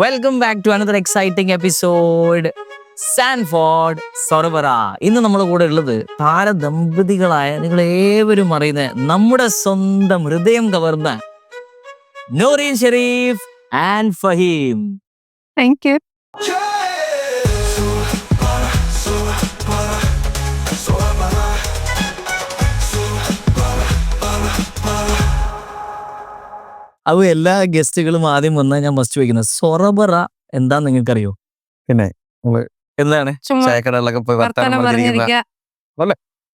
Welcome back to another exciting episode Sanford സൊറബറ. ഇന്ന് നമ്മുടെ കൂടെ ഉള്ളത് താരദമ്പതികളായ നിങ്ങൾ ഏവരും അറിയുന്ന നമ്മുടെ സ്വന്തം ഹൃദയം കവർന്ന Noorin Shereef and Faheem. Thank you. അവ എല്ലാ ഗസ്റ്റുകളും ആദ്യം വന്നാൽ ഞാൻ മസ്റ്റ് ചോദിക്കുന്നത് സൊറബറ എന്താന്ന് നിങ്ങൾക്കറിയോ? പിന്നെ എന്താണ്? ചുമ്മാ ചായക്കടകളിലൊക്കെ പോയി വർത്തമാനം പറഞ്ഞിരിക്കുക.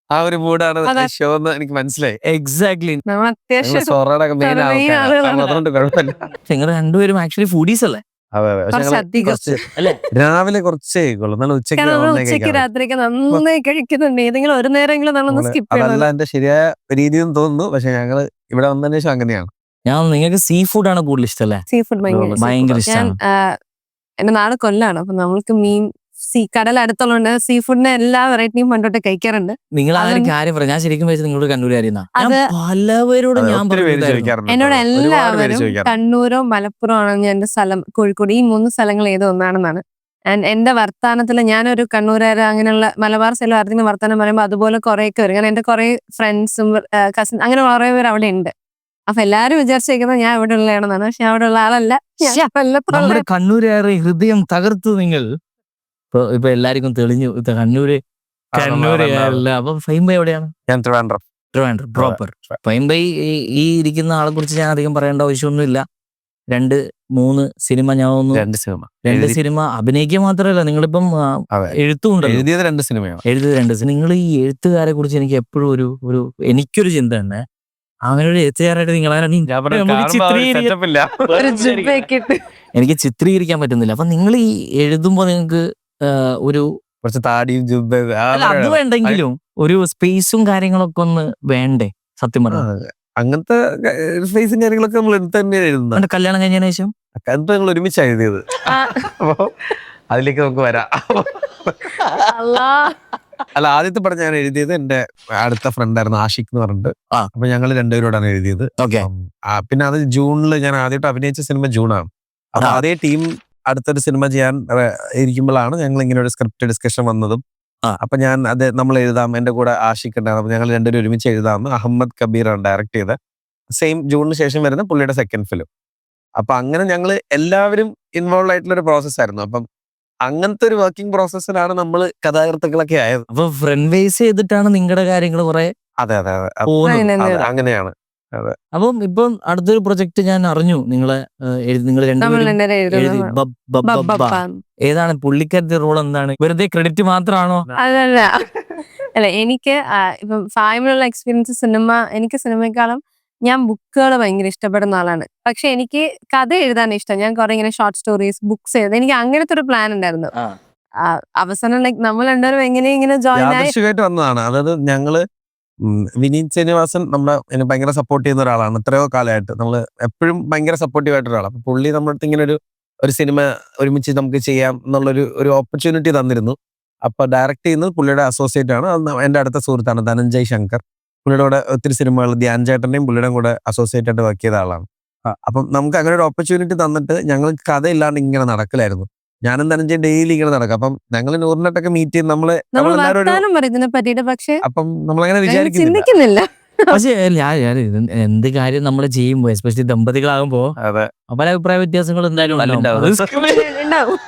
ആ ഒരു മൂഡാണ് അതെ. ഷോ എന്ന് എനിക്ക് മനസ്സിലായി. എക്സാക്ട്ലി. നമ്മൾ അത്യാവശ്യം സൊറയുടെ മെയിൻ main ആൾക്കാരാണ്. ആളുകളാണ്. അതുകൊണ്ട് കുഴപ്പമില്ല. നിങ്ങൾ രണ്ടുപേരും ആക്ച്വലി ഫുഡീസ് അല്ലേ? അതെ അതെ. പക്ഷെ കുറച്ച് ഞങ്ങള് അധികം. കുറച്ച് അല്ലേ? രാവിലെ കുറച്ചേ കഴിക്കുള്ളൂ. എന്നാലും ഉച്ചയ്ക്ക് കാരണം നമ്മൾ ഒന്നേ ഉച്ചയ്ക്ക് കഴിക്കാറുള്ളൂ. രാത്രിക്ക് നന്നായി കഴിക്കുന്നുണ്ട്. ഏതെങ്കിലും ഒരു നേരമെങ്കിലും നമ്മളൊന്ന് നമ്മള് സ്കിപ്പ് അതല്ല ചെയ്യണം. എന്റെ ശരിയായ രീതിയെന്ന് തോന്നുന്നു. പക്ഷെ ഞങ്ങള് ഇവിടെ വന്നതിന് ശേഷം അങ്ങനെയാണ്. ഞാൻ നിങ്ങൾക്ക് സീ ഫുഡ് ആണ് കൂടുതൽ ഇഷ്ടമല്ലേ? സീ ഫുഡ് ഭയങ്കര ഞാൻ ഇഷ്ടമാണ്. എന്റെ നാട് കൊല്ലാണ്. അപ്പൊ നമ്മൾക്ക് മീൻ കടൽ അടുത്തുള്ളതുകൊണ്ട് സീ ഫുഡിനെ എല്ലാ വെറൈറ്റിയും പണ്ടോട്ട് കഴിക്കാറുണ്ട്. നിങ്ങൾ ആ ഒരു അതൊന്നും- കാര്യം പറയാം. ഞാൻ ശരിക്കും വെച്ചാൽ നിങ്ങളോട് കണ്ണൂരായിരുന്ന ഞാൻ അത് പലവരോടും അതെ, ഞാൻ ഒത്തിരി പേര് പറഞ്ഞിട്ടുണ്ടായിരുന്നു. ചോദിക്കാറുണ്ട്. എന്നോട് ഒരുപാട് പേര് എല്ലാവരും ചോദിക്കാറുണ്ട്. കണ്ണൂരോ മലപ്പുറം ആണ് എന്റെ സ്ഥലം, കോഴിക്കോട്, ഈ 3 സ്ഥലങ്ങൾ ഏതോ ഒന്നാണെന്നാണ്. ആൻഡ് എന്റെ വർത്താനത്തിൽ ഞാനൊരു കണ്ണൂരാര അങ്ങനെയുള്ള മലബാർ സൈഡിൽ ആർക്കെങ്കിലും വർത്താനം പറയുമ്പോൾ അതുപോലെ കുറേയൊക്കെ വരും. കാരണം എന്റെ കുറെ ഫ്രണ്ട്സും കസിൻ അങ്ങനെ കുറെ പേര് അവിടെ ഉണ്ട്. അപ്പൊ എല്ലാരും വിചാരിച്ചേക്കുന്നത് ഞാൻ ഇവിടെ ഉള്ളതാണെന്നാണ്. പക്ഷെ അവിടെ ഉള്ള ആളല്ല. ഞാൻ ശ്ശെ, കൊല്ലത്തുള്ള നമ്മുടെ കണ്ണൂരേറെ ഹൃദയം തകർത്തു നിങ്ങൾ. ഇപ്പൊ എല്ലാവർക്കും തെളിഞ്ഞു ഇത് കണ്ണൂര് കണ്ണൂരുകാരല്ല. അപ്പൊ ഫൈംബൈ എവിടെയാണ്? ഞാൻ ട്രിവാൻഡ്രം. ട്രിവാൻഡ്രം പ്രോപ്പർ. ഫൈംബൈ ഈ ഇരിക്കുന്ന ആളെ കുറിച്ച് ഞാൻ അധികം പറയേണ്ട ആവശ്യമൊന്നുമില്ല. 2-3 സിനിമ ഞാൻ ഒന്ന് 2 സിനിമ 2 സിനിമ അഭിനയിക്കുക മാത്രമല്ല, നിങ്ങളിപ്പം അതെ. എഴുത്തുണ്ടല്ലോ. എഴുതിയത് 2 സിനിമയാണ്. എഴുതി 2 നിങ്ങൾ ഈ എഴുത്തുകാരെ കുറിച്ച് എനിക്ക് എപ്പോഴും ഒരു എനിക്കൊരു ചിന്ത തന്നെ, അവനൊരു എഴുത്തുകാരായിട്ട് ഒരു ജുബ്ബയൊക്കെ ഇട്ട്. എനിക്ക് ചിത്രീകരിക്കാൻ പറ്റുന്നില്ല. അപ്പൊ നിങ്ങൾ ഈ എഴുതുമ്പോ നിങ്ങൾക്ക് ഒരു കുറച്ച് താടിയും ജുബ്ബ അല്ല, അത് വേണ്ടെങ്കിലും ഒരു സ്പേസും കാര്യങ്ങളൊക്കെ ഒന്ന് വേണ്ടേ? സത്യം പറഞ്ഞു അങ്ങനത്തെ സ്പേസും കാര്യങ്ങളൊക്കെ നമ്മൾ എടുത്ത് തന്നെയാണ് എഴുതുന്നത്. കല്യാണം കഴിഞ്ഞതിന് ശേഷം അതൊക്കെ ഞങ്ങൾ ഒരുമിച്ച് എഴുതിയത്. ആ, അപ്പൊ അതിലേക്ക് നമുക്ക് വരാം. അല്ലാ. അല്ല, ആദ്യത്തെ പടം ഞാൻ എഴുതിയത് എന്റെ അടുത്ത ഫ്രണ്ടായിരുന്നു ആഷിഖ് എന്ന് പറഞ്ഞിട്ട്. ആ. അപ്പൊ ഞങ്ങൾ രണ്ടുപേരോടാണ് എഴുതിയത്. ഓക്കെ. പിന്നെ അത് ജൂണിൽ ഞാൻ ആദ്യമായിട്ട് അഭിനയിച്ച സിനിമ ജൂണാണ്. അപ്പൊ ആ. അതേ ടീം അടുത്തൊരു സിനിമ ചെയ്യാൻ ഇരിക്കുമ്പോഴാണ് ഞങ്ങൾ ഇങ്ങനെ ഒരു സ്ക്രിപ്റ്റ് ഡിസ്കഷൻ വന്നതും. ആ. അപ്പൊ ഞാൻ അത് നമ്മൾ എഴുതാം, എന്റെ കൂടെ ആഷിഖ് ഉണ്ടായിരുന്നു. അപ്പൊ ഞങ്ങൾ രണ്ടുപേരും ഒരുമിച്ച് എഴുതാമെന്ന് അഹമ്മദ് കബീറാണ് ഡയറക്ട് ചെയ്ത സെയിം ജൂണിന് ശേഷം വരുന്ന പുള്ളിയുടെ സെക്കൻഡ് ഫിലിം. അപ്പൊ അങ്ങനെ ഞങ്ങൾ എല്ലാവരും ഇൻവോൾവ് ആയിട്ടുള്ള ഒരു പ്രോസസ് ആയിരുന്നു. അപ്പം അങ്ങനത്തെ ഒരു വർക്കിംഗ് പ്രോസസ്സിലാണ് നമ്മൾ കഥാകൃത്തുക്കളൊക്കെ ആയത്. അപ്പൊ ഫ്രണ്ട് ബേസ് ചെയ്തിട്ടാണ് നിങ്ങളുടെ കാര്യങ്ങൾ കുറെ അതെ അതെ അതെ അത് പോകുന്നത്. അതെ, അങ്ങനെയാണ്. അപ്പം ഇപ്പം അടുത്തൊരു പ്രൊജക്ട് ഞാൻ അറിഞ്ഞു നിങ്ങൾ നമ്മൾ രണ്ടുപേരും രണ്ടുപേരും എഴുതി. എഴുതുന്നത് ബബ്ബബ്ബ. ഏതാണ് പുള്ളിക്കാരുടെ റോൾ? എന്താണ്? വെറുതെ ക്രെഡിറ്റ് മാത്രമാണോ? അതല്ല. അല്ല, എനിക്ക് ഇപ്പം ഫാമിലുള്ള എക്സ്പീരിയൻസ് എനിക്ക് സിനിമയെക്കാളും ഞാൻ ബുക്കുകൾ ഭയങ്കര ഇഷ്ടപ്പെടുന്ന ആളാണ്. പക്ഷെ എനിക്ക് കഥ എഴുതാൻ ഇഷ്ടം. ഞാൻ കുറെ ഇങ്ങനെ ഷോർട്ട് സ്റ്റോറീസ് ബുക്സ് എഴുതാൻ എനിക്ക് അങ്ങനത്തെ ഒരു പ്ലാൻ ഉണ്ടായിരുന്നു. അവസാനം ലൈക്ക് നമ്മൾ രണ്ടുപേരും എങ്ങനെ ഇങ്ങനെ ജോയിൻ ആയി. യാദൃശ്ചികമായിട്ട് വന്നതാണ്. അതായത് ഞങ്ങള് വിനീത് ശ്രീനിവാസൻ നമ്മളെ ഭയങ്കര സപ്പോർട്ട് ചെയ്യുന്ന ഒരാളാണ്. എത്രയോ കാലമായിട്ട് നമ്മള് എപ്പോഴും ഭയങ്കര സപ്പോർട്ടീവ് ആയിട്ട് ഒരാളാണ്. അപ്പൊ പുള്ളി നമ്മുടെ അടുത്ത് ഇങ്ങനെ ഒരു സിനിമ ഒരുമിച്ച് നമുക്ക് ചെയ്യാം എന്നുള്ളൊരു ഓപ്പർച്യൂണിറ്റി തന്നിരുന്നു. അപ്പൊ ഡയറക്ട് ചെയ്യുന്നത് പുള്ളിയുടെ അസോസിയേറ്റ് ആണ്. അത് എന്റെ അടുത്ത സുഹൃത്താണ് ധനഞ്ജയ് ശങ്കർ. പുള്ളിയുടെ കൂടെ ഒത്തിരി സിനിമകൾ ധ്യാൻ ചേട്ടന്റെയും പുള്ളിയുടെ കൂടെ അസോസിയേറ്റ് ആയിട്ട് വർക്ക് ചെയ്ത ആളാണ്. അപ്പം നമുക്ക് അങ്ങനെ ഒരു ഓപ്പർച്യൂണിറ്റി തന്നിട്ട് ഞങ്ങൾ കഥ ഇല്ലാണ്ട് ഇങ്ങനെ നടക്കില്ലായിരുന്നു. ഞാനും ധനഞ്ജയ് ഡെയിലി ഇങ്ങനെ നടക്കും. അപ്പം ഞങ്ങൾ നൂറിനട്ടൊക്കെ മീറ്റ് ചെയ്ത് നമ്മൾ നമ്മളെല്ലാവരും വർത്താനം പറയും ഇതിനെ പറ്റിയിട്ട്. പക്ഷെ അപ്പം നമ്മളങ്ങനെ ഞങ്ങൾ വിചാരിക്കുന്നില്ല. ചിന്തിക്കുന്നില്ല. പക്ഷേ ഞാൻ എന്ത് കാര്യം നമ്മൾ ചെയ്യുമ്പോ എസ്പെഷ്യലി ദമ്പതികളാകുമ്പോ അതെ, പല അഭിപ്രായ വ്യത്യാസങ്ങൾ എന്തായാലും ഉണ്ടാവും. ഉണ്ടാവും.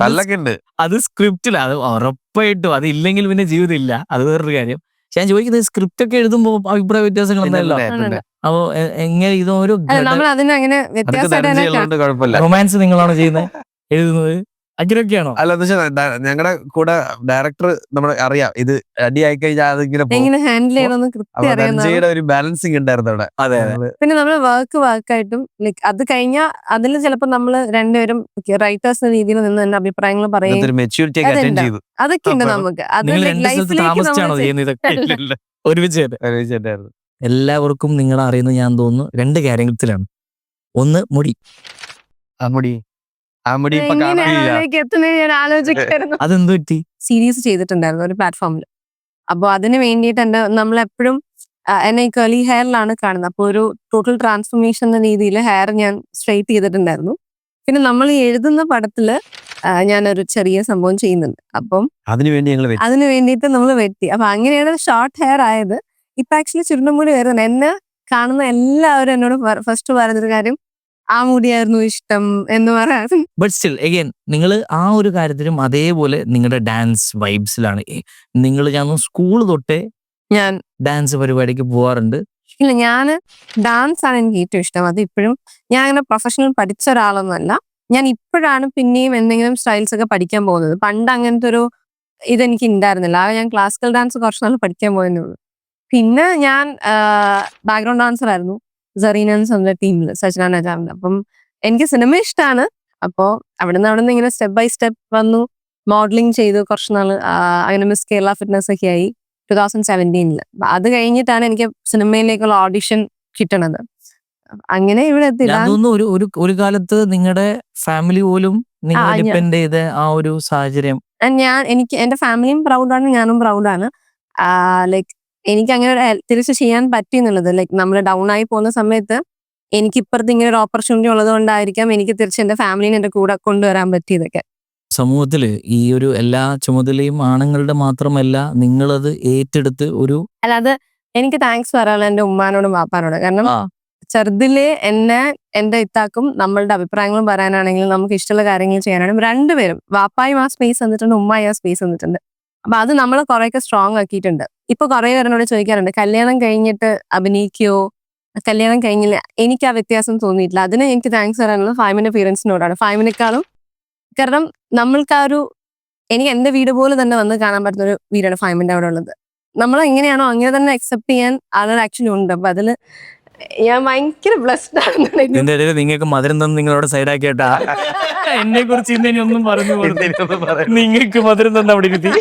നല്ലൊക്കെ ഉണ്ട്. അത് സ്ക്രിപ്റ്റില്ല, അത് ഉറപ്പായിട്ടും. അത് ഇല്ലെങ്കിൽ പിന്നെ ജീവിതം ഇല്ല. അത് വേറൊരു കാര്യം. പക്ഷെ ഞാൻ ചോദിക്കുന്നത് സ്ക്രിപ്റ്റ് ഒക്കെ എഴുതുമ്പോ അഭിപ്രായ വ്യത്യാസങ്ങൾ എന്തായാലും. പിന്നെ അപ്പൊ എങ്ങനെ ഇതൊരു അല്ല, നമ്മൾ അതിന് അങ്ങനെ അതൊക്കെ വ്യത്യാസമായിട്ട് തന്നെ ധനഞ്ജയുള്ളതുകൊണ്ട് കുഴപ്പമില്ല. റൊമാൻസ് നിങ്ങളാണോ ചെയ്യുന്നത്, എഴുതുന്നത്? അങ്ങനെയൊക്കെയാണോ? അല്ല, എന്ന് വെച്ചാൽ ഞങ്ങളുടെ കൂടെ ഡയറക്ടർ നമ്മളെ അറിയാം. ഇത് അടിയായി കഴിഞ്ഞാൽ അതിങ്ങനെ പോകും. എങ്ങനെ ഹാൻഡിൽ ചെയ്യണമെന്ന് അപ്പൊ കൃത്യം അറിയുന്നതാണ്. ധനഞ്ജയുടെ ഒരു ബാലൻസിങ് ഉണ്ടായിരുന്നു അവിടെ. അതെ. പിന്നെ നമ്മൾ വർക്കായിട്ടും ലൈക്ക് അത് കഴിഞ്ഞാൽ അതിൽ ചിലപ്പോൾ നമ്മൾ രണ്ടുപേരും റൈറ്റേഴ്സ് രീതിയിൽ നിന്ന് തന്നെ അഭിപ്രായങ്ങൾ പറയും. മെച്യൂരിറ്റി ഒക്കെ അറ്റൻഡ് അതുണ്ട്. ചെയ്തു. അതൊക്കെ ഉണ്ട് അപ്പൊ നമുക്ക്. അത് നിങ്ങൾ 2 സ്ഥലത്ത് ലൈഫിലേക്ക് താമസിച്ചാണോ ചെയ്യുന്നത് ഇതൊക്കെ? ഇല്ല, ഒരുമിച്ച് ഒരുമിച്ചുണ്ടായിരുന്നു. എല്ലാവർക്കും നിങ്ങളെ അറിയുന്നത് ഞാൻ തോന്നുന്നു 2 കാര്യത്തിലാണ്. ഒന്ന് മുടി. ആ മുടി ഇപ്പൊ കാണാനില്ല. എത്തുന്നത് ഞാൻ ആലോചിക്കായിരുന്നു. അതെന്ത് പറ്റി? സീരീസ് ചെയ്തിട്ടുണ്ടായിരുന്നു ഒരു പ്ലാറ്റ്ഫോമിൽ. അപ്പോൾ അതിന് വേണ്ടിയിട്ട് നമ്മളെപ്പോഴും എന്നെ ഈ കേളി ഹെയറിലാണ് കാണുന്നത്. അപ്പോൾ ഒരു ടോട്ടൽ ട്രാൻസ്ഫോർമേഷൻ എന്ന രീതിയിൽ ഹെയർ ഞാൻ സ്ട്രെയിറ്റ് ചെയ്തിട്ടുണ്ടായിരുന്നു. പിന്നെ നമ്മൾ ഈ എഴുതുന്ന പടത്തില് ഞാനൊരു ചെറിയ സംഭവം ചെയ്യുന്നുണ്ട്. അപ്പം അതിനുവേണ്ടി ഞങ്ങൾ അതിന് വേണ്ടിയിട്ട് നമ്മൾ വെട്ടി. അപ്പൊ അങ്ങനെയാണ് ഷോർട്ട് ഹെയർ ആയത്. ഇപ്പൊ ആക്ച്വലി ചുരുണ്ട മുടി വരുന്നുണ്ട്. എന്നെ കാണുന്ന എല്ലാവരും എന്നോട് ഫസ്റ്റ് പറയുന്നൊരു കാര്യം ആ മുടിയായിരുന്നു ഇഷ്ടം എന്ന് പറയാം. ബട്ട് സ്റ്റിൽ എഗെയിൻ നിങ്ങൾ ആ ഒരു കാര്യത്തിലും അതേപോലെ നിങ്ങളുടെ ഡാൻസ് വൈബ്സിലാണ്. നിങ്ങൾ ഞാൻ സ്കൂൾ തൊട്ടേ ഞാൻ ഡാൻസ് പരിപാടിക്ക് പോവാറുണ്ട്. ഇല്ല, ഞാന് ഡാൻസ് ആണ് എനിക്ക് ഏറ്റവും ഇഷ്ടം. അത് ഇപ്പോഴും ഞാൻ അങ്ങനെ പ്രൊഫഷണൽ പഠിച്ച ഒരാളൊന്നുമല്ല. ഞാൻ ഇപ്പോഴാണ് പിന്നെയും എന്തെങ്കിലും സ്റ്റൈൽസ് ഒക്കെ പഠിക്കാൻ പോകുന്നത്. പണ്ട് അങ്ങനത്തെ ഒരു ഇതെനിക്ക് ഉണ്ടായിരുന്നില്ല. ഞാൻ ക്ലാസിക്കൽ ഡാൻസ് കുറച്ച് നാൾ പഠിക്കാൻ പോയെന്നേ ഉള്ളൂ. പിന്നെ ഞാൻ ബാക്ക്ഗ്രൗണ്ട് ഡാൻസർ ആയിരുന്നു സെറീനൻസ് ടീമിൽ, സജ്ന നജാമിന്റെ. അപ്പം എനിക്ക് സിനിമ ഇഷ്ടമാണ്. അപ്പോൾ അവിടുന്ന് ഇങ്ങനെ സ്റ്റെപ്പ് ബൈ സ്റ്റെപ്പ് വന്നു. മോഡലിംഗ് ചെയ്തു കുറച്ച് നാള്. അങ്ങനെ മിസ് കേരള ഫിറ്റ്നസ് ഒക്കെ ആയി 2017. അത് കഴിഞ്ഞിട്ടാണ് എനിക്ക് സിനിമയിലേക്കുള്ള ഓഡിഷൻ കിട്ടണത്. അങ്ങനെ ഇവിടെ ഞാൻ എത്തില്ല. തോന്നുന്നു ഒരു കാലത്ത് നിങ്ങളുടെ ഫാമിലി പോലും നിങ്ങൾ ഞാൻ- ഡിപ്പെൻഡ് ചെയ്ത ആ ഒരു സാഹചര്യം. എനിക്ക് എന്റെ ഫാമിലിയും പ്രൗഡാണ്, ഞാനും പ്രൗഡാണ്. ലൈക്ക് എനിക്ക് അങ്ങനെ ഒരു തിരിച്ച് ചെയ്യാൻ പറ്റി എന്നുള്ളത്. ലൈക്ക് നമ്മൾ ഡൗൺ ആയി പോകുന്ന സമയത്ത് എനിക്ക് ഇപ്പുറത്ത് ഇങ്ങനെ ഒരു ഓപ്പർച്യൂണിറ്റി ഉള്ളത് കൊണ്ടായിരിക്കാം എനിക്ക് തിരിച്ച് എന്റെ ഫാമിലിനെ എന്റെ കൂടെ കൊണ്ടുവരാൻ പറ്റിയതൊക്കെ. സമൂഹത്തില് ഈ ഒരു എല്ലാ ചുമതലയും ആണുങ്ങളുടെ മാത്രമല്ല, നിങ്ങളത് ഏറ്റെടുത്ത് ഒരു അല്ല, അത് എനിക്ക് താങ്ക്സ് പറയാനുള്ള എന്റെ ഉമ്മാനോടും വാപ്പാനോടും. കാരണം ആ ചെറുതിലെ എന്റെ ഇത്താക്കും നമ്മളുടെ അഭിപ്രായങ്ങളും പറയാനാണെങ്കിലും നമുക്ക് ഇഷ്ടമുള്ള കാര്യങ്ങൾ ചെയ്യാനാണെങ്കിലും രണ്ടുപേരും, വാപ്പായും ആ സ്പേസ് തന്നിട്ടുണ്ട്, ഉമ്മായും ആ സ്പേസ് തന്നിട്ടുണ്ട്. അപ്പൊ അത് നമ്മളെ കുറെയൊക്കെ സ്ട്രോങ് ആക്കിയിട്ടുണ്ട്. ഇപ്പൊ കുറെ പേരോട് ചോദിക്കാറുണ്ട് കല്യാണം കഴിഞ്ഞിട്ട് അഭിനയിക്കോ, കല്യാണം കഴിഞ്ഞില്ല. എനിക്ക് ആ വ്യത്യാസം തോന്നിയിട്ടില്ല. അതിന് എനിക്ക് താങ്ക്സ് പറയാനുള്ളത് ഫൈമിന്റെ പേരൻസിനോടാണ്, ഫൈമിനേക്കാളും. കാരണം നമ്മൾക്ക് ആ ഒരു, എനിക്ക് എന്റെ വീട് പോലെ തന്നെ വന്ന് കാണാൻ പറ്റുന്ന ഒരു വീടാണ് ഫൈമിന്റെ അവിടെ ഉള്ളത്. നമ്മൾ എങ്ങനെയാണോ അങ്ങനെ തന്നെ അക്സെപ്റ്റ് ചെയ്യാൻ ആളുകൾ ആക്ച്വലി ഉണ്ട്. അപ്പൊ അതില് ഞാൻ ഭയങ്കര ബ്ലസ്ഡ് ആണ്. ഇതിന്റെ ഇടയിൽ നിങ്ങൾക്ക് മധുരം തന്ന് നിങ്ങളോട് സൈഡാക്കിയിട്ടാ എന്നെ കുറിച്ച് ഇന്നേനി ഒന്നും പറഞ്ഞു നിങ്ങൾക്ക് മധുരം തന്ന അവിടെ ഇരുത്തി.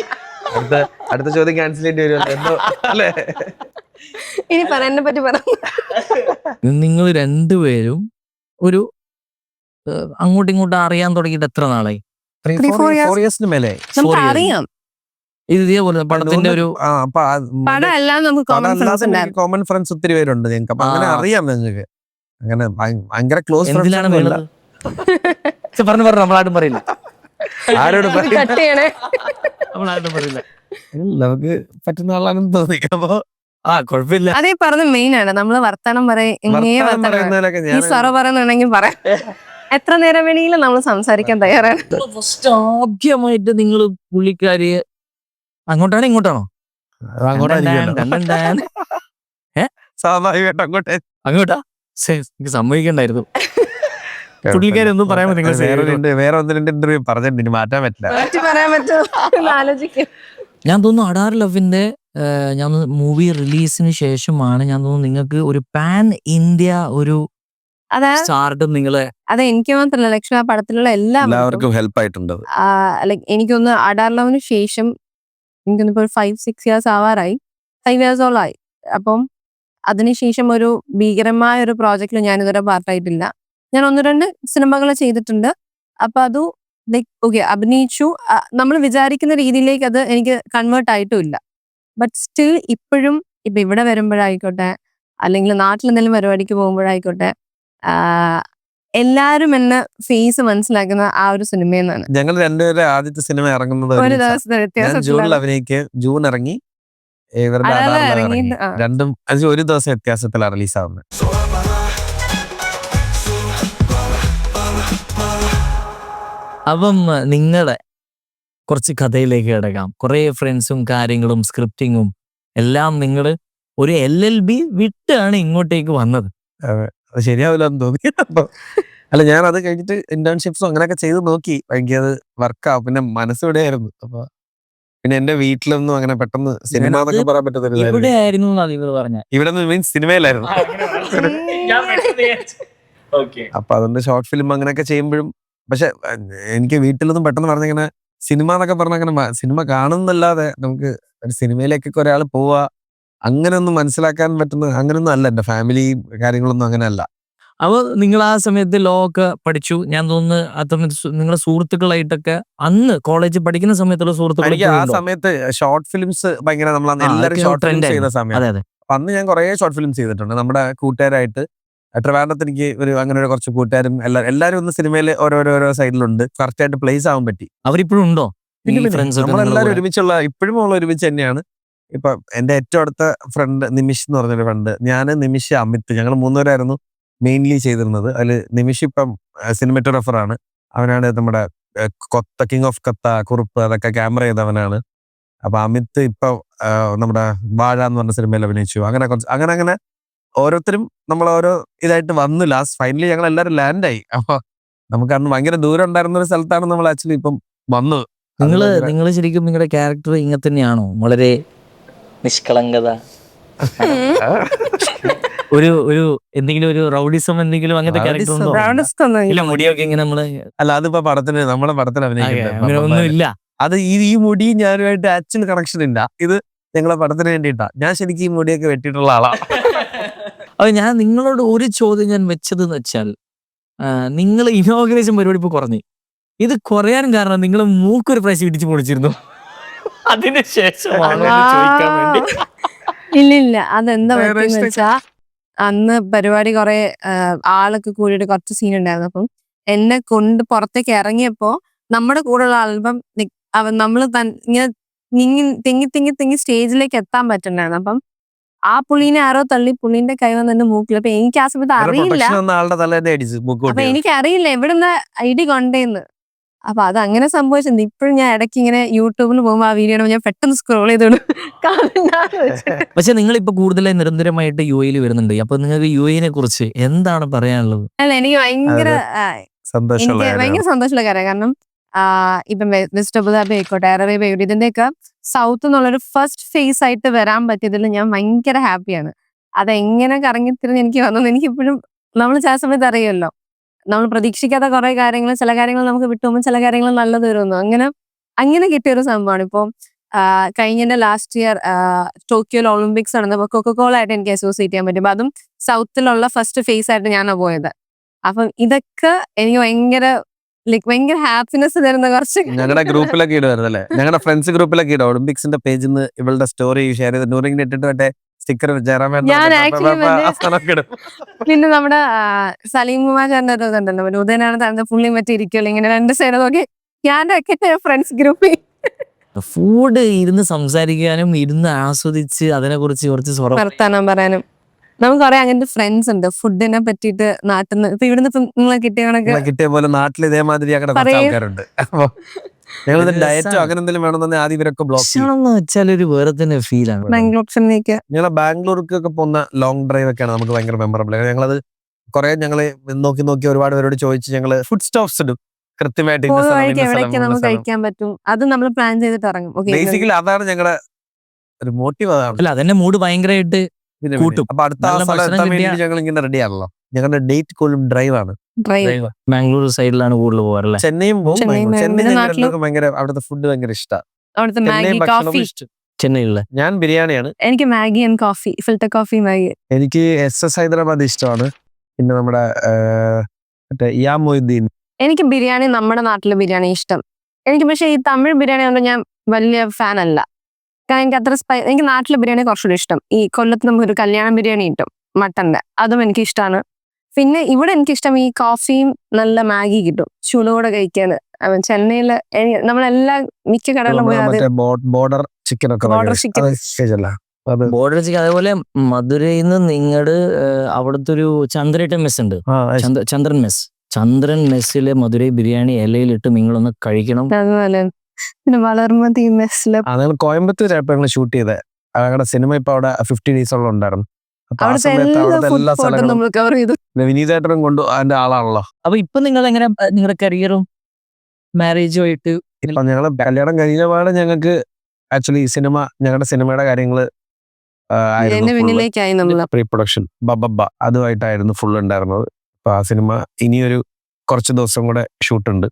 അടുത്ത ചോദ്യം ക്യാൻസൽ ചെയ്യേണ്ടി വരുമല്ലോ അല്ലേ? ഇനി പറ, എന്നെ പറ്റി പറ. നിങ്ങൾ രണ്ടുപേരും ഒരു അങ്ങോട്ടും ഇങ്ങോട്ടും അറിയാൻ തുടങ്ങിയിട്ട് എത്ര നാളായി? 3-4 years. 4 years മേലെ. നമുക്ക് അറിയാം. ഇത് ഇതേപോലെ പടത്തിന്റെ ഒരു പടം അല്ലാതെ നമുക്ക് കോമൺ ഫ്രണ്ട്സ് ഉണ്ടായിരുന്നു. കോമൺ ഫ്രണ്ട്സ് ഒത്തിരി പേരുണ്ട് ഞങ്ങൾക്ക്. അപ്പൊ അങ്ങനെ അറിയാം ഞങ്ങൾക്ക്. അങ്ങനെ ഭയങ്കര ക്ലോസ് എന്തിനാണ് ഫ്രണ്ട്സ് വീണത്? പറഞ്ഞു നമ്മളാരും പറയില്ല, ആരോട് ഇത് cut ചെയ്യണേ. നമ്മളാരും പറയില്ല. നമുക്ക് പറ്റുന്ന ആളാണെന്ന് തോന്നി. അപ്പൊ കുഴപ്പമില്ല. അതേ പറഞ്ഞ മെയിൻ ആണ്. നമ്മള് വർത്താനം വർത്താനം പറയുന്നതിലൊക്കെ ഈ ഞാൻ സൊറ പറയുന്നുണ്ടെങ്കിൽ പറയാം. എത്ര നേരം വേണമെങ്കിലും നമ്മൾ സംസാരിക്കാൻ തയ്യാറാണ്. ഫസ്റ്റ് ആദ്യമായിട്ട് നിങ്ങൾ പുള്ളിക്കാരിയെ അങ്ങോട്ടാണോ ഇങ്ങോട്ടാണോ? അങ്ങോട്ടായിരിക്കും സ്വാഭാവികമായിട്ട് അങ്ങോട്ടേ. അങ്ങോട്ടാ എനിക്ക് സമ്മതിക്കണ്ടായിരുന്നു. പുള്ളിക്കാരി ഒന്നും പറയാൻ വേറെ ഒന്ന് രണ്ട് ഇന്റർവ്യൂ പറഞ്ഞിട്ടുണ്ട്, ഇനി മാറ്റാൻ പറ്റില്ല. പറയാൻ പറ്റുമോ ആലോചിക്കും. ഞാൻ തോന്നുന്നു അഡാർ ലവിന്റെ ഞാൻ മൂവി റിലീസിന് ശേഷമാണ് ഞാൻ തോന്നുന്നു നിങ്ങൾക്ക് ഒരു പാൻ ഇന്ത്യ ഒരു അതാ സ്റ്റാർഡം നിങ്ങളെ. അതെ, എനിക്ക് മാത്രമല്ല ലക്ഷ്മി ആ പടത്തിലുള്ള എല്ലാവർക്കും ഹെൽപ്പ് ആയിട്ടുണ്ട്. ലൈക്ക് എനിക്കൊന്ന് അഡാർ ലവിന് ശേഷം എനിക്കൊന്നിപ്പോ 5-6 years ആവാറായി, 5 years ആയി. അപ്പം അതിനുശേഷം ഒരു ഭീകരമായ ഒരു പ്രോജക്റ്റിൽ ഞാൻ ഇതുവരെ പാർട്ടായിട്ടില്ല. ഞാൻ 1-2 സിനിമകൾ ചെയ്തിട്ടുണ്ട്. അപ്പൊ അത് ലൈക്ക് ഓക്കെ അഭിനയിച്ചു, നമ്മൾ വിചാരിക്കുന്ന രീതിയിലേക്ക് അത് എനിക്ക് കൺവേർട്ട് ആയിട്ടും ഇല്ല. ബട്ട് സ്റ്റിൽ ഇപ്പോഴും ഇപ്പൊ ഇവിടെ വരുമ്പോഴായിക്കോട്ടെ അല്ലെങ്കിൽ നാട്ടിൽ എന്തെങ്കിലും പരിപാടിക്ക് പോകുമ്പോഴായിക്കോട്ടെ എല്ലാരും എന്നെ ഫേസ് മനസ്സിലാക്കുന്ന ആ ഒരു സിനിമയെന്നാണ്. ഞങ്ങൾ രണ്ടുപേരുടെ ആദ്യത്തെ സിനിമ ഇറങ്ങുന്നത് ഒരു ദിവസത്തെ ഞാൻ വ്യത്യാസം ജൂണിൽ അഭിനയിക്ക്, ജൂൺ ഇറങ്ങി, ഇവരുടെ അതാ അഡാർ ലവ് ഇറങ്ങി. ഇറങ്ങി. രണ്ടും അത് ഒരു ദിവസം വ്യത്യാസത്തിലാണ് റിലീസാവുന്നത്. അപ്പം നിങ്ങളുടെ കുറച്ച് കഥയിലേക്ക് കിടക്കാം. കുറെ ഫ്രണ്ട്സും കാര്യങ്ങളും സ്ക്രിപ്റ്റിങ്ങും എല്ലാം നിങ്ങൾ ഒരു LLB വിട്ടാണ് ഇങ്ങോട്ടേക്ക് വന്നത്. അത് ശരിയാവില്ല എന്ന് തോന്നി. അപ്പൊ അല്ല, ഞാൻ അത് കഴിഞ്ഞിട്ട് ഇന്റേൺഷിപ്സും അങ്ങനെയൊക്കെ ചെയ്ത് നോക്കി. എനിക്ക് അത് വർക്കാവും. പിന്നെ മനസ്സിവിടെയായിരുന്നു. അപ്പൊ പിന്നെ എന്റെ വീട്ടിലൊന്നും അങ്ങനെ പെട്ടെന്ന് സിനിമ എന്നൊക്കെ പറയാൻ പറ്റുന്നില്ല. ഇവിടെ ആയിരുന്നു ഇവർ പറഞ്ഞ ഇവിടെ മീൻസ് സിനിമയിലായിരുന്നു. അപ്പൊ അതുകൊണ്ട് ഷോർട്ട് ഫിലിം അങ്ങനെയൊക്കെ ചെയ്യുമ്പോഴും, പക്ഷെ എനിക്ക് വീട്ടിലൊന്നും പെട്ടെന്ന് പറഞ്ഞിങ്ങനെ സിനിമ എന്നൊക്കെ പറഞ്ഞ അങ്ങനെ സിനിമ കാണുന്നല്ലാതെ നമുക്ക് ഒരു സിനിമയിലേക്കൊക്കെ ഒരാൾ പോവാ അങ്ങനെ ഒന്നും മനസ്സിലാക്കാൻ പറ്റുന്ന അങ്ങനൊന്നും അല്ല. എന്റെ ഫാമിലി കാര്യങ്ങളൊന്നും അങ്ങനെ അല്ല. അപ്പൊ നിങ്ങൾ ആ സമയത്ത് ലോ ഒക്കെ പഠിച്ചു. ഞാൻ തോന്നുന്നു ആ സമയത്ത് നിങ്ങളെ സുഹൃത്തുക്കളായിട്ടൊക്കെ അന്ന് കോളേജിൽ പഠിക്കുന്ന സമയത്തുള്ള എനിക്ക് ആ സുഹൃത്തുക്കൾ. സമയത്ത് ഷോർട്ട് ഫിലിംസ് ഭയങ്കര, നമ്മളന്ന് ആ, എല്ലാവരും അതൊക്കെ ഷോർട്ട് ഫിലിംസ് trend ചെയ്യുന്ന സമയം. അതെ അതെ. അപ്പൊ അന്ന് ഞാൻ കുറെ ഷോർട്ട് ഫിലിംസ് ചെയ്തിട്ടുണ്ട് നമ്മുടെ കൂട്ടുകാരായിട്ട്. ട്രിവാൻഡ്രത്ത് എനിക്ക് അങ്ങനെ ഒരു കുറച്ച് കൂട്ടുകാരും എല്ലാവരും ഒന്ന് സിനിമയിൽ ഓരോരോ സൈഡിലുണ്ട്. കറക്റ്റ് ആയിട്ട് പ്ലേസ് ആവാൻ പറ്റി. അവരിപ്പോഴും ഉണ്ടോ പിന്നെ ഫ്രണ്ട്സ് ഒക്കെ നമ്മളെല്ലാവരും ഒരുമിച്ചുള്ള ഇപ്പോഴും നമ്മൾ ഒരുമിച്ച് തന്നെയാണ്. ഇപ്പൊ എന്റെ ഏറ്റവും അടുത്ത ഫ്രണ്ട് നിമിഷ് എന്ന് പറഞ്ഞൊരു ഫ്രണ്ട്, ഞാൻ നിമിഷ് അമിത്, ഞങ്ങൾ മൂന്നുപേരായിരുന്നു മെയിൻലി ചെയ്തിരുന്നത്. അതിൽ നിമിഷ് ഇപ്പം സിനിമറ്റോഗ്രാഫർ ആണ്. അവനാണ് നമ്മുടെ കൊത്ത കിങ് ഓഫ് കത്ത, കുറുപ്പ് അതൊക്കെ ക്യാമറ ചെയ്തവനാണ്. അപ്പൊ അമിത് ഇപ്പൊ നമ്മുടെ വാഴ എന്ന് പറഞ്ഞ സിനിമയിൽ അഭിനയിച്ചു. അങ്ങനെ ഓരോരുത്തരും നമ്മൾ ഓരോ ഇതായിട്ട് വന്നു. ലാസ്റ്റ് ഫൈനലി ഞങ്ങൾ എല്ലാവരും ലാൻഡായി. അപ്പൊ നമുക്ക് അന്ന് ഭയങ്കര ദൂരം ഉണ്ടായിരുന്ന ഒരു സ്ഥലത്താണ് നമ്മൾ ആക്ച്വലി ഇപ്പം വന്നത്. നിങ്ങൾ ശരിക്കും നിങ്ങളുടെ ക്യാരക്ടർ ഇങ്ങനെ തന്നെയാണോ? വളരെ നിഷ്കളങ്കത, ഒരു എന്തെങ്കിലും ഒരു റൗഡിസം എന്തെങ്കിലും അങ്ങനത്തെ ക്യാരക്ടർ ഉണ്ടോ? ഇല്ല, മുടിയൊക്കെ ഇങ്ങനെ നമ്മള് അല്ല, അതിപ്പോ നമ്മുടെ പടത്തിന് അങ്ങനെ അഭിനയിക്കുന്നത് ഒന്നും ഇല്ല. അത് ഈ മുടി ഞാനുമായിട്ട് ആക്ച്വൽ കണക്ഷൻ ഇല്ല. ഇത് ഞങ്ങളെ പടത്തിന് വേണ്ടിയിട്ടാ. ഞാൻ ശരിക്കും ഈ മുടിയൊക്കെ വെട്ടിയിട്ടുള്ള ആളാ. അത് ഞാൻ നിങ്ങളോട് ഒരു ചോദ്യം ഞാൻ വെച്ചത് എന്ന് വെച്ചാൽ, നിങ്ങൾ ഇനോഗ്രേഷൻ പരിപാടി ഇപ്പൊ കുറഞ്ഞു. ഇത് കുറയാൻ കാരണം നിങ്ങൾ മൂക്കൊരു പ്രാവശ്യം ഇടിച്ചു പൊളിച്ചിരുന്നു. അതിന് ശേഷമാണ് ചോദിക്കാൻ വേണ്ടി. ഇല്ല അതെന്താ പറ്റിയെന്ന് വെച്ചാ, അന്ന് പരിപാടി കുറെ ആളൊക്കെ കൂടിയിട്ട് കുറച്ച് സീൻ ഉണ്ടായിരുന്നു. അപ്പം എന്നെ കൊണ്ട് പുറത്തേക്ക് ഇറങ്ങിയപ്പോ നമ്മുടെ കൂടെയുള്ള ആൽബം നമ്മള് ഇങ്ങനെ തിങ്ങി സ്റ്റേജിലേക്ക് എത്താൻ പറ്റുന്നുണ്ടായിരുന്നു. അപ്പം ആ പുള്ളീനെ ആരോ തള്ളി പുള്ളീന്റെ കൈ വന്ന് എന്റെ മൂക്കിൽ. അപ്പൊ എനിക്ക് ആ സമയത്ത് അറിയില്ല. ആളുടെ തലേന്നെ അടിച്ചു അപ്പൊ എനിക്ക് അറിയില്ല എവിടുന്ന് ഐഡി കൊണ്ടേന്ന്. അപ്പൊ അത് അങ്ങനെ സംഭവിച്ചിട്ടുണ്ട്. ഇപ്പോഴും ഞാൻ ഇടയ്ക്ക് ഇങ്ങനെ യൂട്യൂബിൽ പോകുമ്പോൾ ആ വീഡിയോ ഞാൻ പെട്ടെന്ന് സ്ക്രോൾ ചെയ്തോളൂ. പക്ഷെ നിങ്ങൾ ഇപ്പൊ കൂടുതലായി നിരന്തരമായിട്ട് യു എയിൽ വരുന്നുണ്ട്. അപ്പൊ നിങ്ങൾക്ക് യു എനെ കുറിച്ച് എന്താണ് പറയാനുള്ളത്? അല്ല, എനിക്ക് ഭയങ്കര സന്തോഷമുള്ള സന്തോഷമുള്ള കാര്യം. കാരണം ഇപ്പം വെസ്റ്റ് അബുദാബി ആയിക്കോട്ടെ, അറേബ്യ ആയിക്കോട്ടെ, ഇതിന്റെയൊക്കെ സൗത്ത് എന്നുള്ളൊരു ഫസ്റ്റ് ഫേസ് ആയിട്ട് വരാൻ പറ്റിയതിൽ ഞാൻ ഭയങ്കര ഹാപ്പിയാണ്. അതെങ്ങനെ കറങ്ങിത്തിരിഞ്ഞ് എനിക്ക് വന്നത് എനിക്ക് ഇപ്പോഴും, നമ്മൾ ചില സമയത്ത് അറിയുമല്ലോ, നമ്മൾ പ്രതീക്ഷിക്കാത്ത കുറെ കാര്യങ്ങൾ, ചില കാര്യങ്ങൾ നമുക്ക് വിട്ടുപോകുമ്പോൾ ചില കാര്യങ്ങൾ നല്ലത് വരുന്നു. അങ്ങനെ കിട്ടിയൊരു സംഭവമാണ്. ഇപ്പം കഴിഞ്ഞ ലാസ്റ്റ് ഇയർ ടോക്കിയോയിൽ ഒളിമ്പിക്സ് നടന്നപ്പോൾ കൊക്കോകോള ആയിട്ട് എനിക്ക് അസോസിയേറ്റ് ചെയ്യാൻ പറ്റും. അതും സൗത്തിലുള്ള ഫസ്റ്റ് ഫേസ് ആയിട്ട് ഞാനാണ് പോയത്. അപ്പം ഇതൊക്കെ എനിക്ക് ഭയങ്കര ഹാപ്പിനെസ് തരുന്ന കുറച്ച്. ഞങ്ങളുടെ ഗ്രൂപ്പിലൊക്കെ ഇടുമായിരുന്നു അല്ലേ, ഞങ്ങളുടെ ഫ്രണ്ട്സ് ഗ്രൂപ്പിലൊക്കെ ഇടും. ഒളിമ്പിക്സിന്റെ പേജിൽ നിന്ന് ഇവളുടെ സ്റ്റോറി ഷെയർ ചെയ്ത് നൂറിങ്ങനെ ഇട്ടിട്ട് മറ്റേ സ്റ്റിക്കർ പിന്നെ നമ്മുടെ സലീം കുമാർ ചേട്ടൻ്റെ ഒരു ഇതുണ്ടല്ലോ, ഉദയനാണ് തന്റെ പുള്ളി മറ്റേ ഇരിക്കുമല്ലോ ഇങ്ങനെ രണ്ട് സൈഡ് നോക്കി. ഞാൻ ഫ്രണ്ട്സ് ഗ്രൂപ്പിൽ ഫുഡ് ഇരുന്ന് സംസാരിക്കാനും ഇരുന്ന് ആസ്വദിച്ച് അതിനെ കുറിച്ച് കുറച്ച് വർത്താനം പറയാനും നമുക്ക് കുറെ അങ്ങനത്തെ ഫ്രണ്ട്സ് ഉണ്ട്. ഫുഡിനെ പറ്റിയിട്ട് നാട്ടിൽ നിന്ന് ഇപ്പൊ ഇവിടുന്ന് നിങ്ങളെ കിട്ടിയ പോലെ നാട്ടിൽ ഇതേമാതിരി അങ്ങനെ ആൾക്കാരുണ്ട്. അപ്പൊ ഞങ്ങൾ ഡയറ്റോ അങ്ങനെ എന്തെങ്കിലും വേണമെന്ന് ആദ്യം ഇവരൊക്കെ ബ്ലോക്ക് വെച്ചാൽ ഒരു വേറെ തന്നെ ഫീലാണ്. ഞങ്ങളെ ബാംഗ്ലൂർക്കൊക്കെ പോകുന്ന ലോങ് ഡ്രൈവ് ഒക്കെയാണ് നമുക്ക് ഭയങ്കര മെമ്മറബിൾ. ഞങ്ങളത് കുറെ ഞങ്ങള് നോക്കി ഒരുപാട് പേരോട് ചോദിച്ച് ഞങ്ങള് ഫുഡ് സ്റ്റോപ്സ് ഇടും കൃത്യമായിട്ട്. നമുക്ക് കഴിക്കാൻ പറ്റും, അത് നമ്മൾ പ്ലാൻ ചെയ്തിട്ട് ഇറങ്ങും. ബേസിക്കലി അതാണ് ഞങ്ങളുടെ ഒരു മോട്ടീവ്. അതാണ്. അല്ല, അതെന്നെ മൂഡ് ഭയങ്കരമായിട്ട് കൂട്ടും. അപ്പൊ അടുത്ത ഞങ്ങൾ ഇങ്ങനെ റെഡി ആണല്ലോ. ഞങ്ങളുടെ ഡേറ്റ് കോളും ഡ്രൈവ് ആണ്. ബാംഗ്ലൂർ സൈഡിലാണ് കൂടുതൽ പോകാറല്ലേ. ചെന്നൈയും ഭയങ്കര അവിടുത്തെ ഫുഡ് ഭയങ്കര ഇഷ്ടമാണ്. ചെന്നൈയിലുള്ള ഞാൻ ബിരിയാണിയാണ്. എനിക്ക് Maggi and coffee, filter coffee, Maggi. എനിക്ക് SS ഹൈദരാബാദ് ഇഷ്ടമാണ്. പിന്നെ നമ്മുടെ യാ മൊയ്തീൻ. എനിക്ക് ബിരിയാണി, നമ്മുടെ നാട്ടിലെ ബിരിയാണി ഇഷ്ടം. എനിക്ക് പക്ഷേ ഈ തമിഴ് ബിരിയാണി കൊണ്ട് ഞാൻ വലിയ ഫാൻ അല്ല. കാരണം എനിക്ക് അത്ര എനിക്ക് നാട്ടിലെ ബിരിയാണി കുറച്ചുകൂടി ഇഷ്ടം. ഈ കൊല്ലത്ത് നമുക്കൊരു കല്യാണ ബിരിയാണി കിട്ടും മട്ടന്റെ, അതും എനിക്ക് ഇഷ്ടമാണ്. പിന്നെ ഇവിടെ എനിക്കിഷ്ടം ഈ കോഫിയും നല്ല മാഗി കിട്ടും ചൂടോടെ കഴിക്കാന്. ചെന്നൈയില് നമ്മളെല്ലാ മിക്ക കടകളിലും പോയി ബോർഡർ ചിക്കൻ ഒക്കെ ബോർഡർ ചിക്കൻ. അതേപോലെ മധുരയിൽ നിന്ന് നിങ്ങളുടെ അവിടുത്തെ ഒരു ചന്ദ്രേട്ടൻ മെസ് ഉണ്ട്, ചന്ദ്രൻ മെസ്സിലെ മധുരൈ ബിരിയാണി ഇലയിലിട്ട് നിങ്ങളൊന്ന് കഴിക്കണം. അതുപോലെ പിന്നെ വളർമതി മെസ്സിലെ കോയമ്പത്തൂരായപ്പോ ഞങ്ങൾ ഷൂട്ട് ചെയ്തത്. ഞങ്ങളുടെ സിനിമ ഇപ്പൊ അവിടെ 50 days ഉണ്ടായിരുന്നു. വിനീതേട്ടനും കൊണ്ട് അതിന്റെ ആളാണല്ലോ. അപ്പൊ ഇപ്പൊ നിങ്ങൾ എങ്ങനെ നിങ്ങളുടെ കരിയറും മാരേജും ആയിട്ട്? ഇപ്പൊ ഞങ്ങള് കല്യാണം കഴിഞ്ഞ പാടെ ഞങ്ങൾക്ക് ആക്ച്വലി ഞങ്ങളുടെ സിനിമയുടെ കാര്യങ്ങള് പ്രീ പ്രൊഡക്ഷൻ ബബ്ബ അതുമായിട്ടായിരുന്നു ഫുൾ ഉണ്ടായിരുന്നത്. അപ്പൊ ആ സിനിമ ഇനിയൊരു കുറച്ച് ദിവസം കൂടെ ഷൂട്ടുണ്ട്.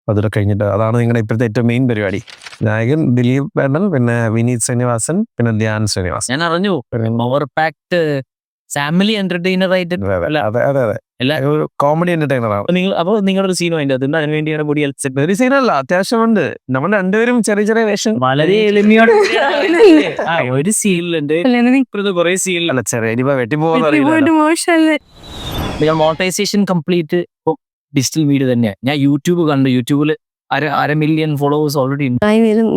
അതൊക്കെ കഴിഞ്ഞിട്ട് അതാണ് നിങ്ങളുടെ ഇപ്പോഴത്തെ ഏറ്റവും മെയിൻ പരിപാടി. നായകൻ ദിലീപ് മേനൻ, പിന്നെ വിനീത് ശ്രീനിവാസൻ, പിന്നെ ധ്യാൻ ശ്രീനിവാസൻ. ഞാൻ അറിഞ്ഞു പവർ പാക്ട് ഫാമിലി എന്റർടൈനർ ആയിട്ട്. അതെ ഒരു കോമഡി എന്റർടൈനറാണ്. അപ്പൊ നിങ്ങളുടെ ഒരു സീനും അതിന്റെ അതിന് വേണ്ടിയാണ് കൂടി എൽസെറ്റ് ഒരു സീനല്ല, അത്യാവശ്യമുണ്ട്. നമ്മൾ രണ്ടുപേരും ചെറിയ ചെറിയ വേഷം. വളരെ എളിമയോടെ ഒരു സീനിലുണ്ട്, കുറെ സീനിൽ അല്ല ചെറിയ ഇനിയിപ്പോ വെട്ടിപ്പോകുന്ന മോശമല്ലേ മോണിറ്റൈസേഷൻ കംപ്ലീറ്റ് ഡിജിറ്റൽ മീഡിയ തന്നെയാണ്. ഞാൻ യൂട്യൂബ് കണ്ടു, യൂട്യൂബിൽ 1.5 മില്യൺ ഫോളോവേഴ്സ് ഓൾറെഡി ഉണ്ട്.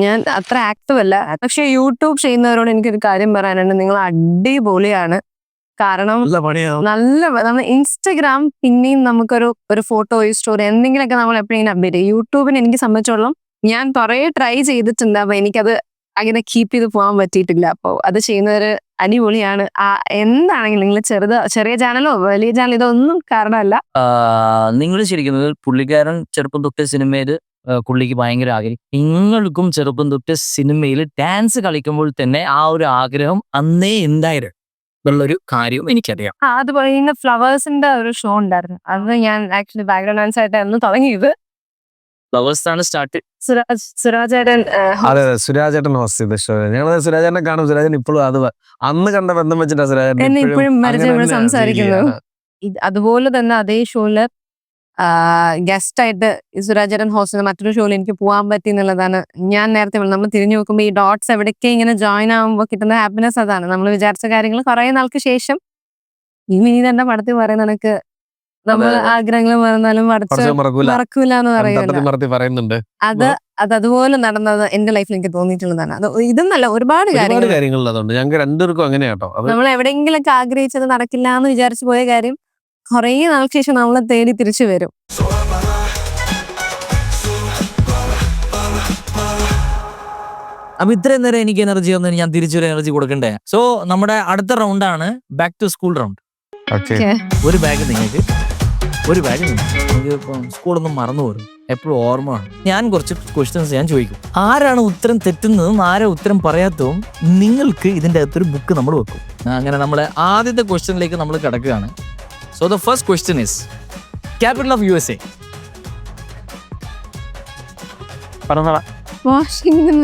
ഞാൻ അത്ര ആക്റ്റീവ് അല്ല, പക്ഷെ യൂട്യൂബ് ചെയ്യുന്നവരോട് എനിക്കൊരു കാര്യം പറയാനുണ്ട്, നിങ്ങൾ അടിപൊളിയാണ്. കാരണം നല്ല നമ്മൾ ഇൻസ്റ്റഗ്രാം പിന്നെയും നമുക്കൊരു ഫോട്ടോയോ സ്റ്റോറി എന്തെങ്കിലുമൊക്കെ നമ്മൾ എപ്പോഴെങ്കിലും അപ്ഡേറ്റ് ചെയ്യും. യൂട്യൂബിന് എനിക്ക് സംബന്ധിച്ചോളം ഞാൻ കുറെ ട്രൈ ചെയ്തിട്ടുണ്ട്, അപ്പൊ എനിക്കത് അങ്ങനെ കീപ്പ് ചെയ്ത് പോകാൻ പറ്റിയിട്ടില്ല. അപ്പോൾ അത് ചെയ്യുന്നവര് അടിപൊളിയാണ്. എന്താണെങ്കിലും നിങ്ങൾ ചെറിയ ചാനലോ വലിയ ചാനൽ ഇതൊന്നും കാരണമല്ല. നിങ്ങൾ ശരിക്കും പുള്ളിക്കാരൻ ചെറുപ്പം തൊട്ട് സിനിമയിൽ പുള്ളിക്ക് ഭയങ്കര ആഗ്രഹം. നിങ്ങൾക്കും ചെറുപ്പം തൊട്ട് സിനിമയിൽ ഡാൻസ് കളിക്കുമ്പോൾ തന്നെ ആ ഒരു ആഗ്രഹം അന്നേ ഉണ്ടായിരുന്നു എന്നുള്ളൊരു കാര്യവും എനിക്കറിയാം. അതുപോലെ ഇന്ന് ഫ്ലവേഴ്സിന്റെ ഒരു ഷോ ഉണ്ടായിരുന്നു, അത് ഞാൻ ആക്ച്വലി ബാക്ക്ഗ്രൗണ്ട് ഡാൻസ് ആയിട്ട് അന്ന് തുടങ്ങിയത്. ഫ്ലവേഴ്സ് ആണ് സ്റ്റാർട്ട്. സുരാജേട്ടൻ അതെ സുരാജേട്ടൻ ഹോസ്റ്റ് ചെയ്ത ഷോ. ഞങ്ങൾ സുരാജേട്ടനെ കാണും. സുരാജൻ ഇപ്പോഴും അത് അന്ന് കണ്ട ബന്ധം വെച്ചിട്ടാ സുരാജേട്ടൻ എന്നെ ഇപ്പോഴും സംസാരിക്കുന്നത്. അതുപോലെ തന്നെ അതേ ഷോയില് ഗസ്റ്റ് ആയിട്ട് സുരാജേട്ടൻ ഹോസ്റ്റ് ചെയ്യുന്ന മറ്റൊരു ഷോയിൽ എനിക്ക് പോകാൻ പറ്റി എന്നുള്ളതാണ്. ഞാൻ നേരത്തെ നമ്മൾ തിരിഞ്ഞു നോക്കുമ്പോൾ ഈ ഡോട്ട്സ് എവിടേക്ക് ഇങ്ങനെ ജോയിൻ ആകുമ്പോൾ കിട്ടുന്ന ഹാപ്പിനെസ് അതാണ്. നമ്മൾ വിചാരിച്ച കാര്യങ്ങൾ കുറെ നാൾക്ക് ശേഷം ഈ മിനി തന്നെ പടത്തിൽ പറയുന്ന കണക്ക് നമ്മൾ ആഗ്രഹങ്ങൾ മറന്നാലും മറക്കൂല എന്ന് പറയുന്നുണ്ട്. അതുപോലെ നടന്നത് എന്റെ ലൈഫിൽ എനിക്ക് തോന്നിയിട്ടുള്ളതാണ്. അത് ഇതെന്നല്ല, ഒരുപാട് കാര്യങ്ങൾ ഞങ്ങൾക്ക് രണ്ടുപേർക്കും അങ്ങനെയാട്ടോ. നമ്മൾ എവിടെയെങ്കിലൊക്കെ ആഗ്രഹിച്ചത് നടക്കില്ല എന്ന് വിചാരിച്ചു പോയ കാര്യം കുറേ നാൾക്ക് ശേഷം നമ്മളെ തേടി തിരിച്ചു വരും. അപ്പൊ ഇത്രയും നേരം എനിക്ക് എനർജി ഒന്നും ഞാൻ തിരിച്ചൊരു എനർജി കൊടുക്കണ്ടേ. സോ നമ്മുടെ അടുത്ത റൗണ്ടാണ് ബാക്ക് ടു സ്കൂൾ റൗണ്ട്. ഒരു ബാഗ് നിങ്ങൾക്ക്, ഒരു ബാഗ് നിങ്ങൾക്ക് ഇപ്പം സ്കൂളൊന്നും മറന്നു പോരും, എപ്പോഴും ഓർമ്മ ആണ്. ഞാൻ കുറച്ച് ക്വസ്റ്റ്യൻസ് ഞാൻ ചോദിക്കും. ആരാണ് ഉത്തരം തെറ്റുന്നതും ആരാ ഉത്തരം പറയാത്തതും നിങ്ങൾക്ക് ഇതിൻ്റെ അകത്തൊരു ബുക്ക് നമ്മൾ വെക്കും. അങ്ങനെ നമ്മളെ ആദ്യത്തെ ക്വസ്റ്റ്യനിലേക്ക് നമ്മൾ കിടക്കുകയാണ്. So the first question is capital of USA. പറഞ്ഞോളാം. വാഷിംഗ്ടൺ.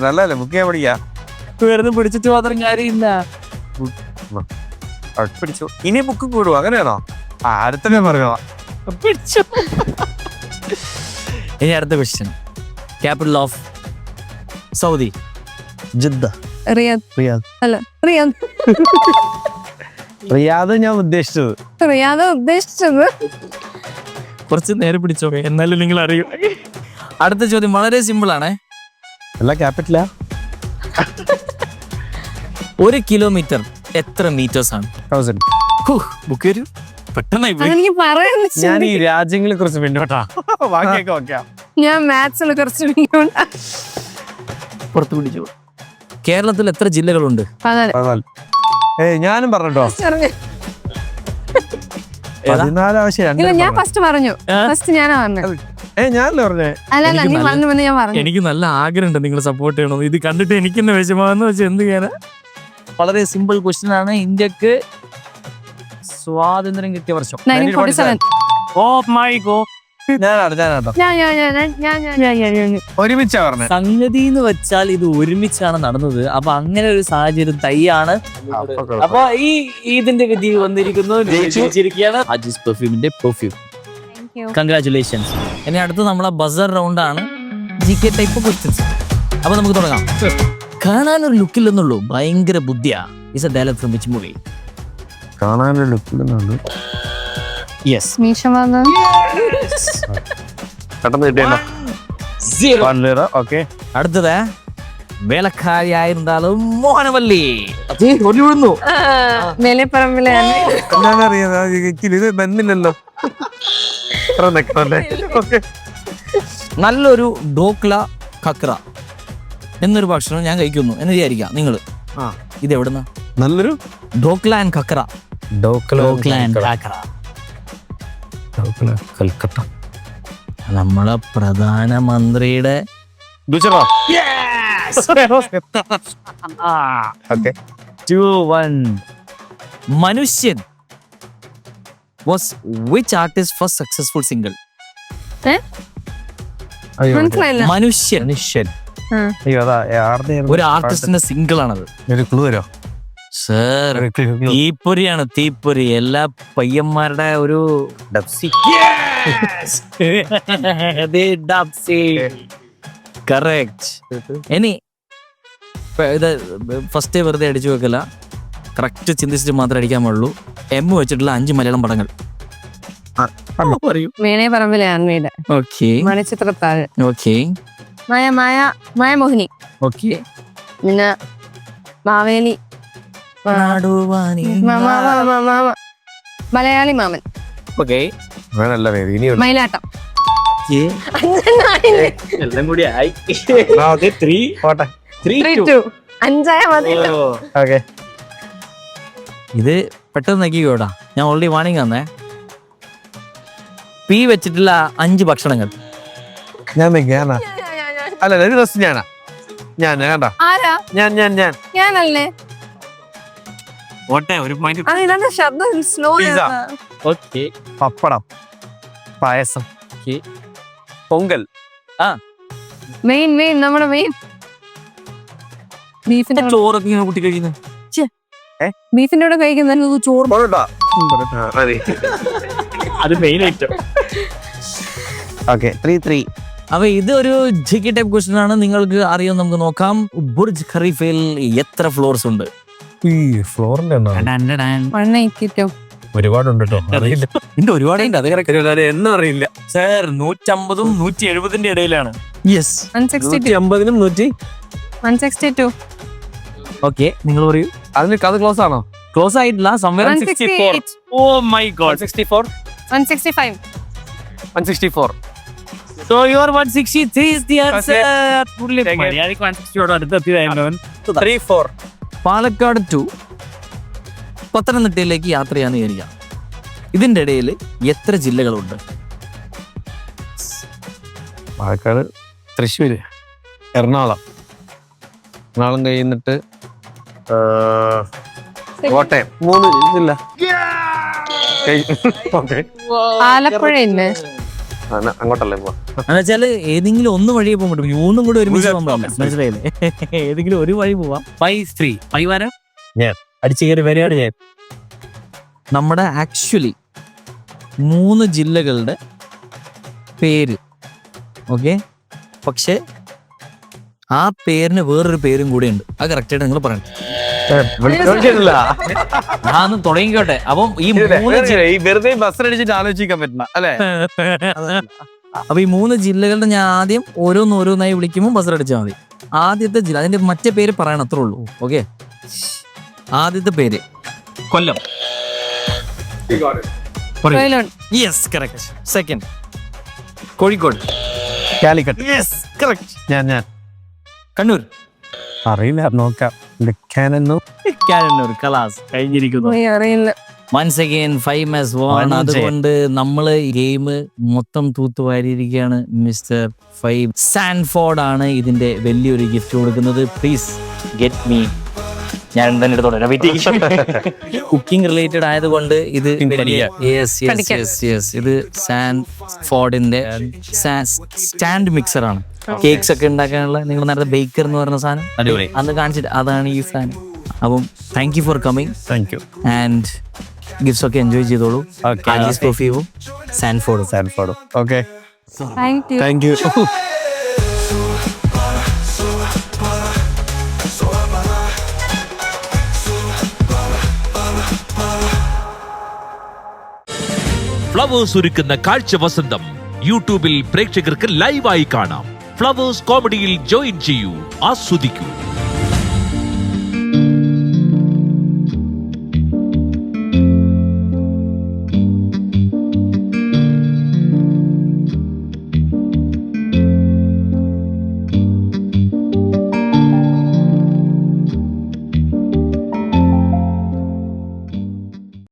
നല്ലല്ലേ ബുക്ക് ചെയ്യാൻ പഠിക്കാ. വെറുതെ പിടിച്ചിട്ട് മാത്രം കാര്യമില്ല. പിടിച്ചു. ഇനി ബുക്ക് കൂടുവോ? അങ്ങനെയാണോ? അടുത്ത പറയുക. ഇനി അടുത്ത question. Capital of Saudi. Jeddah. Riyadh ഞാൻ ഉദ്ദേശിച്ചത്. കുറച്ച് നേരെ പിടിച്ചോ, എന്നാലും നിങ്ങൾ അറിയും. അടുത്ത ചോദ്യം വളരെ സിമ്പിൾ ആണ്. എല്ലാ ക്യാപിറ്റലാ. 1 കിലോമീറ്റർ എത്ര മീറ്റേഴ്സ് ആണ്? 1000. ബുക്ക് വരൂ പെട്ടെന്ന്. ഞാൻ ഈ രാജ്യങ്ങളെ കുറിച്ച് പിന്നോട്ടാ. ബാക്കിയൊക്കെ ഓക്കെ. ഞാൻ മാത്സിൽ കുറച്ച് പുറത്ത് പിടിച്ചു. കേരളത്തിൽ എത്ര ജില്ലകളുണ്ട്? 14. ഞാനും പറഞ്ഞോ. 14 ആവശ്യം. ഞാൻ ഫസ്റ്റ് പറഞ്ഞു. ഫസ്റ്റ് ഞാനാ പറഞ്ഞത്. ഞാനല്ലേ പറഞ്ഞേ. അല്ലല്ല, നീ പറഞ്ഞു ഞാൻ പറഞ്ഞു. എനിക്ക് നല്ല ആഗ്രഹമുണ്ട് നിങ്ങൾ സപ്പോർട്ട് ചെയ്യണം. ഇത് കണ്ടിട്ട് എനിക്ക് തന്നെ വിഷമാന്ന് വെച്ചാൽ എന്ത് ചെയ്യാനാ. വളരെ സിമ്പിൾ ക്വസ്റ്റ്യൻ ആണ്. ഇന്ത്യക്ക് സ്വാതന്ത്ര്യം കിട്ടിയ വർഷം 1947. ഒരുമിച്ചാ പറഞ്ഞത്. സംഗതി എന്ന് വെച്ചാൽ ഇത് ഒരുമിച്ചാണ് നടന്നത്. അപ്പൊ അങ്ങനെ ഒരു സാഹചര്യം തയ്യാണ്. അപ്പൊ ഈ ഇതിന്റെ വിധി വന്നിരിക്കുന്നു. പെർഫ്യൂമിന്റെ പെർഫ്യൂം. കൺഗ്രാറ്റുലേഷൻസ്. ഇനി അടുത്ത് നമ്മളെ ബസർ റൗണ്ട് ആണ്. GK type questions. അപ്പൊ നമുക്ക് തുടങ്ങാം. കാണാനൊരു ലുക്കില്ലെന്നുള്ളൂ, ഭയങ്കര ബുദ്ധിയാ. Is a dialogue from which movie? കാണാനൊരു ലുക്കില്ലെന്നുള്ളൂ. യെസ്. അടുത്തത് വേലക്കാരിയായിരുന്നാലും മോഹനവല്ലി. ഇത് ബന്ധില്ലല്ലോ. നല്ലൊരു ഡോക്ല ഖക്ര എന്നൊരു ഭക്ഷണം ഞാൻ കഴിക്കുന്നു എന്ന് വിചാരിക്കാം നിങ്ങൾ. ഇത് എവിടുന്ന? നല്ലൊരു ഡോക്ല ആൻഡ് ഖക്ര. കൽക്കട്ട. നമ്മളെ പ്രധാനമന്ത്രിയുടെ മനുഷ്യൻ was which artist first successful single? മനുഷ്യൻ ഒരു ആർട്ടിസ്റ്റിന്റെ സിംഗിൾ ആണത്. ഒരു ക്ലൂ തരോ? സർ തീപ്പൊരിയാണ് തീപ്പൊരി. എല്ലാ പയ്യന്മാരുടെ ഒരു കറക്റ്റ്. ഇനി ഇത് ഫസ്റ്റ് വെറുതെ അടിച്ചു വെക്കല, കറക്റ്റ് ചിന്തിച്ചിട്ട് മാത്രമേ അടിക്കാൻ പാടുള്ളൂ. എം വെച്ചിട്ടുള്ള 5 മലയാളം പടങ്ങൾ പറയൂ. വീണേ പറമ്പിലെ ആൺവീട്, okay Manichitrathazhu, okay Mayamohini, okay. പിന്നെ മാവേലി, മലയാളി മാമൻ, ഓക്കെ വേണല്ല ഇനിയുണ്ട്. മയിലാട്ടം. എല്ലാം കൂടി ആയി. 5 മതി. ഓക്കെ ഇത് പെട്ടെന്ന് നോക്കിക്കോടാ, ഞാൻ ഓൾറെഡി വാണിംഗ് തന്നേ. പി വെച്ചിട്ടുള്ള 5 ഭക്ഷണങ്ങൾ. ഞാൻ ഞാനാ അല്ല ഒരു ദിവസം ഞാൻ കണ്ട ആരാ? ഞാനല്ലേ? ഓട്ടെ ഒരു പോയിന്റ്. അതിനകത്ത് ശബ്ദം സ്ലോ. ഓക്കെ. പപ്പടം, പായസം, പൊങ്കൽ, മെയിൻ നമ്മുടെ മെയിൻ ബീഫിന്റെ ചോറൊക്കെ ഇങ്ങനെ കുട്ടി കഴിക്കുന്നത്. ബീഫിന്റെ കൂടെ കഴിക്കുന്നത് ചോറ്. അത് മെയിൻ ഐറ്റം. ഓക്കെ 3-3. അപ്പൊ ഇത് ഒരു ജികെ ടൈപ്പ് ക്വസ്റ്റ്യൻ ആണ്. നിങ്ങൾക്ക് അറിയാം, നമുക്ക് നോക്കാം. ബുർജ് ഖലീഫയിൽ എത്ര ഫ്ലോർസ് ഉണ്ട്? ഫ്ലോറിന്റെ 182. ഒരുപാടുണ്ട് കേട്ടോ. ഇതിന്റെ ഒരുപാടുണ്ട്. അത് എന്നും അറിയില്ല സാർ 150-നും 170 ഇടയിലാണ്. യെസ്, 162. 162. ഓക്കെ, നിങ്ങൾ പറയൂ. അതിന് കഥ ക്ലോസ് ആണോ? ക്ലോസ് ആയിട്ടില്ല. സംവേ 64. Oh my god. 64, 165. 164. So your 163 is the answer. മര്യാദയ്ക്ക് 160 ഓട് അടുത്തെത്തിയതായിരുന്നു. 3-4. പാലക്കാട് ടു പത്തനംതിട്ടയിലേക്ക് യാത്ര ചെയ്യാന്ന് വിചാരിക്കാം. ഇതിന്റെ ഇടയിൽ എത്ര ജില്ലകളുണ്ട്? പാലക്കാട്, തൃശ്ശൂര്, എറണാകുളം കഴിയുന്നിട്ട് കോട്ടയം. 3 ജില്ല. ആലപ്പുഴ ഇല്ലേ? അങ്ങോട്ടല്ലേ പോവാ? എന്നുവെച്ചാല് ഏതെങ്കിലും ഒന്ന് വഴിയെ പോകാൻ പറ്റും. 3 കൂടെ ഒരുമിച്ച് പോകാൻ പറ്റില്ല. മനസ്സിലായില്ലേ? ഏതെങ്കിലും ഒരു വഴി പോവാം. 5-3 വരാം. അടിച്ചു കയറി വരികയാണ് ഞാൻ. നമ്മുടെ ആക്ച്വലി 3 ജില്ലകളുടെ പേര്, ഓക്കെ, പക്ഷെ ആ പേരിന് വേറൊരു പേരും കൂടെ ഉണ്ട്. അത് കറക്റ്റായിട്ട് നിങ്ങൾ പറയണം. ഞാൻ തുടങ്ങിക്കോട്ടെ. അപ്പം ഈ വെറുതെ ബസ്സിനടിച്ചിട്ട് ആലോചിക്കാൻ പറ്റണ അല്ലേ? അപ്പൊ ഈ 3 ജില്ലകളുടെ ഞാൻ ആദ്യം ഓരോന്നായി വിളിക്കുമ്പോൾ ബസ്സിലടിച്ചാൽ മതി. ആദ്യത്തെ ജില്ല, അതിന്റെ മറ്റേ പേര് പറയണം, അത്രേ ഉള്ളൂ. ഓക്കെ, ആദ്യത്തെ പേര് Kollam. Yes, correct. Second Kozhikode. Calicut. Yes, correct. ഞാൻ കണ്ണൂർ. അറിയില്ല, നോക്കാം. കാനന്നൂർ. കലാസ് കഴിഞ്ഞിരിക്കുന്നു. അറിയില്ല. Once again 5-1. അതുകൊണ്ട് നമ്മള് ഗെയിം മൊത്തം തൂത്തുവാരിയിരിക്കുകയാണ്. മിസ്റ്റർ 5 സാൻഫോർഡ് ആണ് ഇതിന്റെ വലിയൊരു ഗിഫ്റ്റ് കൊടുക്കുന്നത്. Please get me. ഞാൻ തന്നെ എടുത്തോളാം. കുക്കിംഗ് റിലേറ്റഡ് ആയതുകൊണ്ട് ഇത് ഇത് സാൻഫോർഡിന്റെ സ്റ്റാൻഡ് മിക്സർ ആണ്. കേക്ക്സ് ഒക്കെ ഉണ്ടാക്കാനുള്ള, നിങ്ങൾ നേരത്തെ ബേക്കർ എന്ന് പറഞ്ഞ സാധനം അന്ന് കാണിച്ചിട്ട് അതാണ് ഈ സാധനം. അപ്പം thank you for coming. Thank you. And gifts ഒക്കെ എൻജോയ് ചെയ്തോളൂ. പെർഫ്യൂമും സാൻഫോർഡും. Okay, thank you. ഫ്ലവേഴ്സ് ഒരുക്കുന്ന കാഴ്ച വസന്തം യൂട്യൂബിൽ പ്രേക്ഷകർക്ക് ലൈവായി കാണാം. ഫ്ലവേഴ്സ് കോമഡിയിൽ ജോയിൻ ചെയ്യൂ, ആസ്വദിക്കൂ.